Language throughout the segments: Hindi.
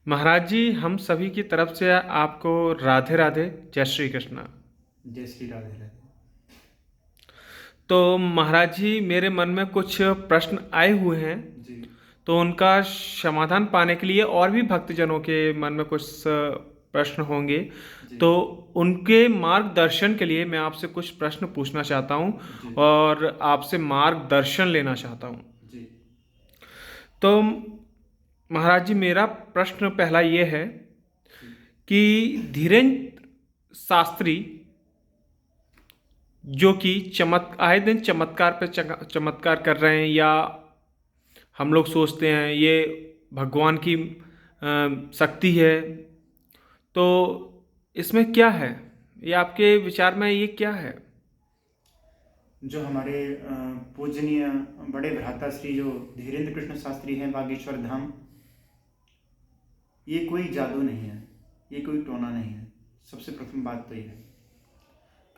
महाराज जी, हम सभी की तरफ से आपको राधे राधे, जय श्री कृष्ण। जय श्री राधे राधे। तो महाराज जी, मेरे मन में कुछ प्रश्न आए हुए हैं, जी तो उनका समाधान पाने के लिए और भी भक्तजनों के मन में कुछ प्रश्न होंगे। जी तो उनके मार्गदर्शन के लिए मैं आपसे कुछ प्रश्न पूछना चाहता हूँ जी और आपसे मार्गदर्शन लेना चाहता हूँ। जी तो महाराज जी, मेरा प्रश्न पहला ये है जी कि धीरेन्द्र शास्त्री, जो कि आए दिन चमत्कार पे चमत्कार कर रहे हैं, या हम लोग सोचते हैं ये भगवान की शक्ति है, तो इसमें क्या है? ये आपके विचार में ये क्या है? जो हमारे पूजनीय बड़े भ्राता श्री जो धीरेन्द्र कृष्ण शास्त्री हैं बागेश्वर धाम, ये कोई जादू नहीं है, ये कोई टोना नहीं है। सबसे प्रथम बात तो ये है,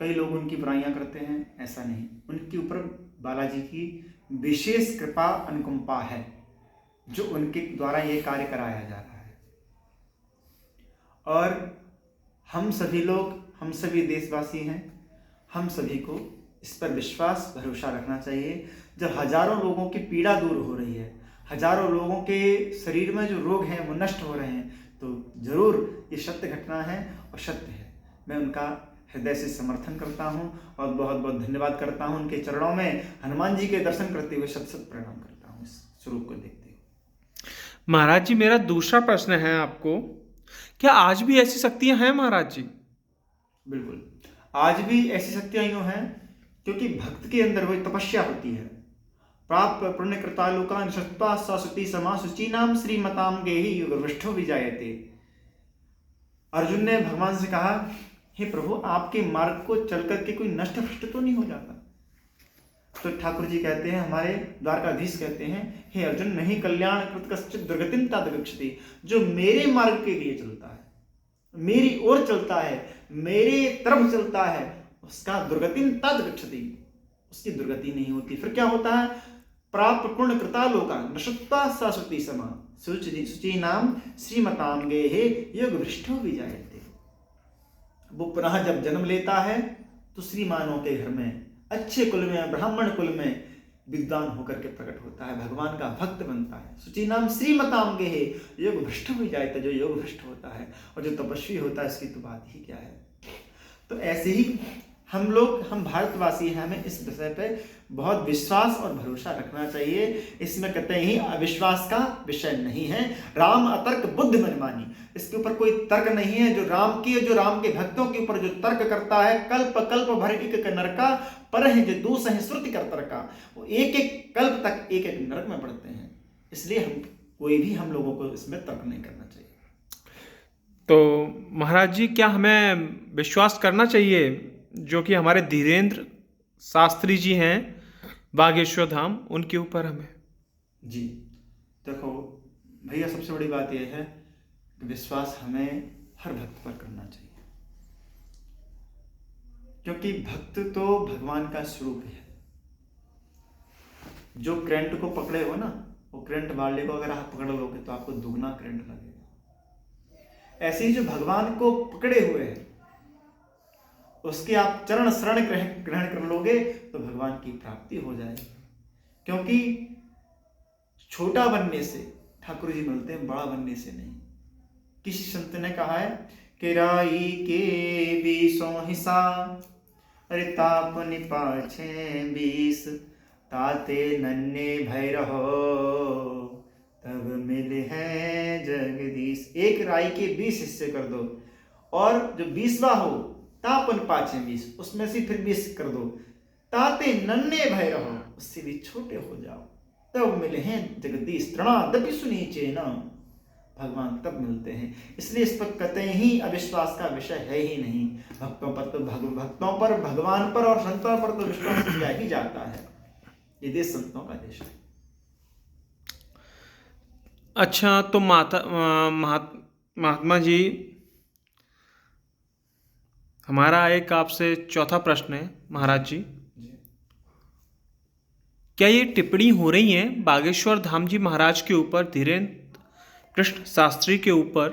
कई लोग उनकी बुराइयां करते हैं, ऐसा नहीं। उनके ऊपर बालाजी की विशेष कृपा अनुकंपा है, जो उनके द्वारा ये कार्य कराया जा रहा है। और हम सभी लोग, हम सभी देशवासी हैं, हम सभी को इस पर विश्वास भरोसा रखना चाहिए। जब हजारों लोगों की पीड़ा दूर हो रही है, हजारों लोगों के शरीर में जो रोग हैं वो नष्ट हो रहे हैं, तो जरूर ये सत्य घटना है और सत्य है। मैं उनका हृदय से समर्थन करता हूँ और बहुत बहुत धन्यवाद करता हूँ। उनके चरणों में हनुमान जी के दर्शन करते हुए शत शत प्रणाम करता हूँ, इस स्वरूप को देखते हुए। महाराज जी, मेरा दूसरा प्रश्न है आपको, क्या आज भी ऐसी शक्तियां हैं महाराज जी? बिल्कुल, आज भी ऐसी शक्तियां यूं हैं, क्योंकि भक्त के अंदर वही तपस्या होती है। प्राप्त पुण्य कृतालुका निषत्वा सरस्वती समा शुचीनाम श्रीमताम गेहि युगवृष्ठो विजायते। अर्जुन ने भगवान से कहा, हे प्रभु, आपके मार्ग को चल करके कोई नष्ट भ्रष्ट तो नहीं हो जाता? तो ठाकुर जी कहते हैं, हमारे द्वारकाधीश कहते हैं, हे अर्जुन, नहीं कल्याण कृत कश्चित दुर्गतिम तद गच्छति। जो मेरे मार्ग के लिए चलता है, मेरी ओर चलता है, मेरे तरफ चलता है, उसका दुर्गतिम तद गच्छति, उसकी दुर्गति नहीं होती। फिर क्या होता है? प्राप्त पूर्ण कृता लोका नशुत्वा सरस्वती समा शुचि नाम श्रीमताम गेहे योग भ्रष्टो विजायते। वो पुनः जब जन्म लेता है तो श्रीमानों के घर में, अच्छे कुल में, ब्राह्मण कुल में विद्वान होकर के प्रकट होता है, भगवान का भक्त बनता है। शुचि नाम श्रीमताम गेहे योग भ्रष्ट हो जाता, जो योग भ्रष्ट होता है और जो तपस्वी होता है, इसकी तो बात ही क्या है। तो ऐसे ही हम लोग, हम भारतवासी हैं, हमें इस विषय पे बहुत विश्वास और भरोसा रखना चाहिए। इसमें कतई ही अविश्वास का विषय नहीं है। राम अतर्क बुद्धि मनमानी, इसके ऊपर कोई तर्क नहीं है। जो राम के भक्तों के ऊपर जो तर्क करता है, कल्प कल्प भर एक नरका पर है जो दूसरे हैं श्रुति कर तर्का, वो एक एक कल्प तक एक एक नरक में पड़ते हैं। इसलिए हम लोगों को इसमें तर्क नहीं करना चाहिए। तो महाराज जी, क्या हमें विश्वास करना चाहिए जो कि हमारे धीरेन्द्र शास्त्री जी हैं बागेश्वर धाम, उनके ऊपर हमें? जी देखो भैया, सबसे बड़ी बात यह है कि विश्वास हमें हर भक्त पर करना चाहिए, क्योंकि भक्त तो भगवान का स्वरूप है। जो करंट को पकड़े हो ना, वो करंट वाले को अगर आप पकड़ लोगे तो आपको दुगना करंट लगेगा। ऐसे ही जो भगवान को पकड़े हुए हैं, उसके आप चरण शरण ग्रहण कर लोगे तो भगवान की प्राप्ति हो जाएगी। क्योंकि छोटा बनने से ठाकुर जी मिलते हैं, बड़ा बनने से नहीं। किसी संत ने कहा है कि राई के बीसों हिस्सा, अरे ताप निपाछे बीस, ताते नन्हे भय रहो, तब मिले हैं जगदीश। एक राई के 20 हिस्से कर दो, और जो 20वां हो, तापन पाछे 20, उसमें से फिर 20 कर दो, ताते नन्हे भय रहो, उससे भी छोटे हो जाओ, तब मिले हैं जगदीश। तृणादपि सुनीचे न, भगवान तब मिलते हैं। इसलिए इस पर कतई ही अविश्वास का विषय है ही नहीं। भक्तों पर, भगवान पर और संतों पर तो विश्वास किया ही जाता है। ये देश संतों का देश है। अच्छा, तो महात्मा जी, हमारा एक आपसे चौथा प्रश्न है महाराज जी। जी क्या ये टिप्पणी हो रही है बागेश्वर धाम जी महाराज के ऊपर धीरेन्द्र कृष्ण शास्त्री के ऊपर,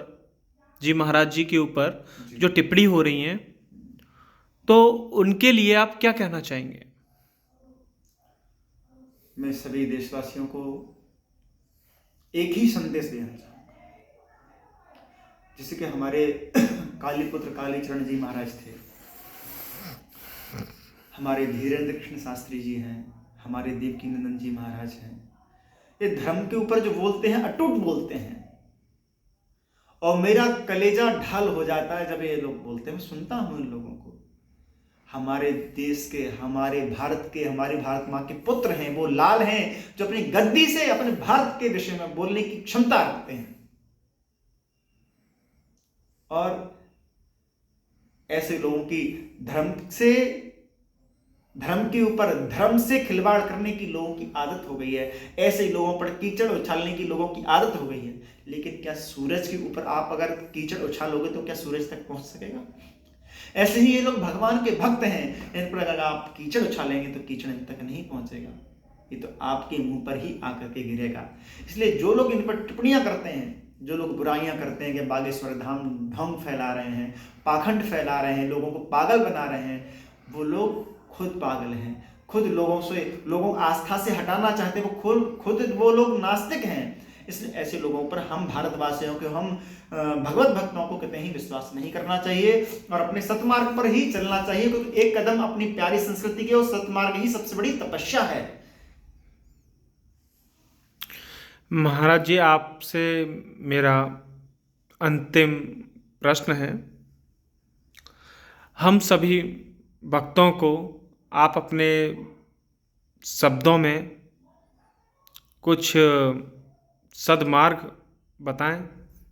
जी महाराज जी के ऊपर जो टिप्पणी हो रही हैं, तो उनके लिए आप क्या कहना चाहेंगे? मैं सभी देशवासियों को एक ही संदेश देना चाहूँगा, जैसे कि हमारे कालीपुत्र कालीचरण जी महाराज थे, हमारे धीरेन्द्र कृष्ण शास्त्री जी हैं, हमारे देवकीनंदन जी महाराज हैं। ये धर्म के ऊपर जो बोलते हैं अटूट बोलते हैं, और मेरा कलेजा ढाल हो जाता है जब ये लोग बोलते हैं। मैं सुनता हूँ इन लोगों को। हमारे देश के, हमारे भारत के, हमारी भारत माँ के पुत्र हैं, वो लाल हैं जो अपनी गद्दी से अपने भारत के विषय में बोलने की क्षमता रखते हैं, और ऐसे लोगों की धर्म के ऊपर धर्म से खिलवाड़ करने की लोगों की आदत हो गई है। ऐसे लोगों पर कीचड़ उछालने की लोगों की आदत हो गई है। लेकिन क्या सूरज के ऊपर आप अगर कीचड़ उछालोगे तो क्या सूरज तक पहुंच सकेगा? ऐसे ही ये लोग भगवान के भक्त हैं, इन पर अगर आप कीचड़ उछालेंगे तो कीचड़ इन तक नहीं पहुंचेगा, ये तो आपके मुंह पर ही आकर के गिरेगा। इसलिए जो लोग इन पर टिप्पणियां करते हैं, जो लोग बुराइयां करते हैं कि बागेश्वर धाम ढोंग फैला रहे हैं, पाखंड फैला रहे हैं, लोगों को पागल बना रहे हैं, वो लोग खुद पागल हैं। खुद लोगों आस्था से हटाना चाहते हैं, वो खुद वो लोग नास्तिक हैं। इसलिए ऐसे लोगों पर हम भारतवासियों के, हम भगवत भक्तों को कतई विश्वास नहीं करना चाहिए और अपने सतमार्ग पर ही चलना चाहिए, क्योंकि एक कदम अपनी प्यारी संस्कृति के और सतमार्ग ही सबसे बड़ी तपस्या है। महाराज जी, आपसे मेरा अंतिम प्रश्न है। हम सभी भक्तों को आप अपने शब्दों में कुछ सद्मार्ग बताएं,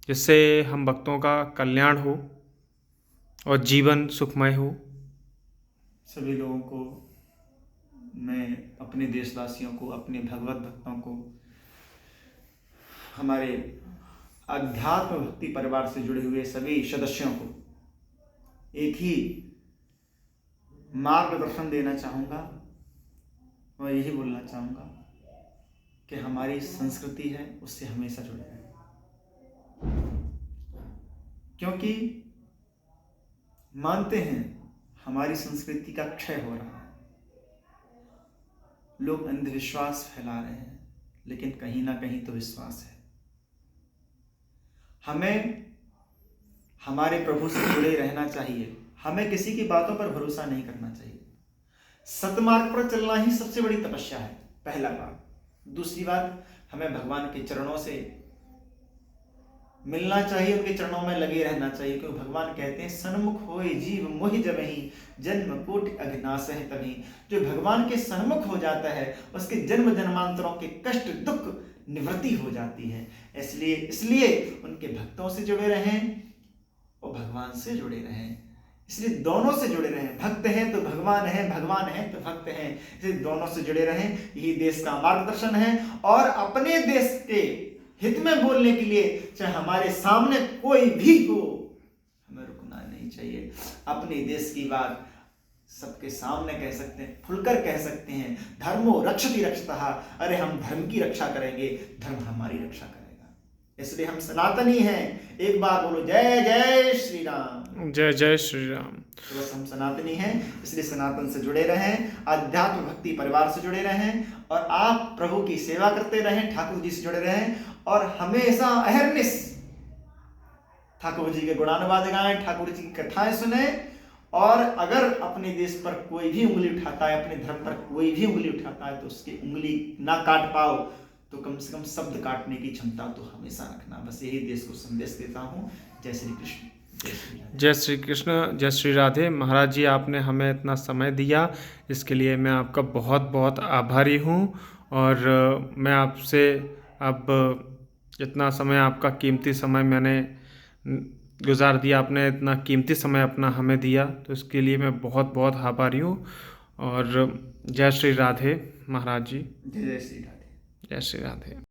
जिससे हम भक्तों का कल्याण हो और जीवन सुखमय हो। सभी लोगों को, मैं अपने देशवासियों को, अपने भगवत भक्तों को, हमारे अध्यात्म भक्ति परिवार से जुड़े हुए सभी सदस्यों को एक ही मार्गदर्शन देना चाहूँगा और यही बोलना चाहूँगा कि हमारी संस्कृति है उससे हमेशा जुड़े रहें, क्योंकि मानते हैं हमारी संस्कृति का क्षय हो रहा है। लोग अंधविश्वास फैला रहे हैं, लेकिन कहीं ना कहीं तो विश्वास है। हमें हमारे प्रभु से जुड़े रहना चाहिए, हमें किसी की बातों पर भरोसा नहीं करना चाहिए। सतमार्ग पर चलना ही सबसे बड़ी तपस्या है, पहला बात। दूसरी बात, हमें भगवान के चरणों से मिलना चाहिए, उनके चरणों में लगे रहना चाहिए, क्योंकि भगवान कहते हैं सन्मुख होए जीव मोहि जबहि, जन्म कोटि अघनाश है तभी। जो भगवान के सन्मुख हो जाता है उसके जन्म जन्मांतरों के कष्ट दुख निवृत्ति हो जाती है। इसलिए उनके भक्तों से जुड़े रहें और भगवान से जुड़े रहें। इसलिए दोनों से जुड़े रहें। भक्त हैं तो भगवान है, भगवान है तो भक्त हैं, इसलिए दोनों से जुड़े रहें। यही देश का मार्गदर्शन है। और अपने देश के हित में बोलने के लिए चाहे हमारे सामने कोई भी हो, हमें रुकना नहीं चाहिए। अपने देश की बात सबके सामने कह सकते हैं, खुलकर कह सकते हैं। धर्मो रक्षति रक्षतः, अरे हम धर्म की रक्षा करेंगे, धर्म हमारी रक्षा करेगा। इसलिए हम सनातनी हैं। एक बार बोलो जय जय श्री राम। जय जय श्री राम। तो बस हम सनातनी हैं, इसलिए सनातन से जुड़े रहें, अध्यात्म भक्ति परिवार से जुड़े रहें, और आप प्रभु की सेवा करते रहें, ठाकुर जी से जुड़े रहें, और हमेशा अहर्निश ठाकुर जी के गुणानुवाद गाएं, ठाकुर जी की कथाएं सुने। और अगर अपने देश पर कोई भी उंगली उठाता है, अपने धर्म पर कोई भी उंगली उठाता है, तो उसकी उंगली ना काट पाओ तो कम से कम शब्द काटने की क्षमता तो हमेशा रखना। बस यही देश को संदेश देता हूँ। जय श्री कृष्ण, जय श्री कृष्ण, जय श्री राधे। महाराज जी, आपने हमें इतना समय दिया, इसके लिए मैं आपका बहुत बहुत आभारी हूँ। और मैं आपसे अब इतना समय, आपका कीमती समय मैंने गुजार दिया, आपने इतना कीमती समय अपना हमें दिया, तो इसके लिए मैं बहुत बहुत आभारी हूँ। और जय श्री राधे महाराज जी। जय श्री राधे। जय श्री राधे।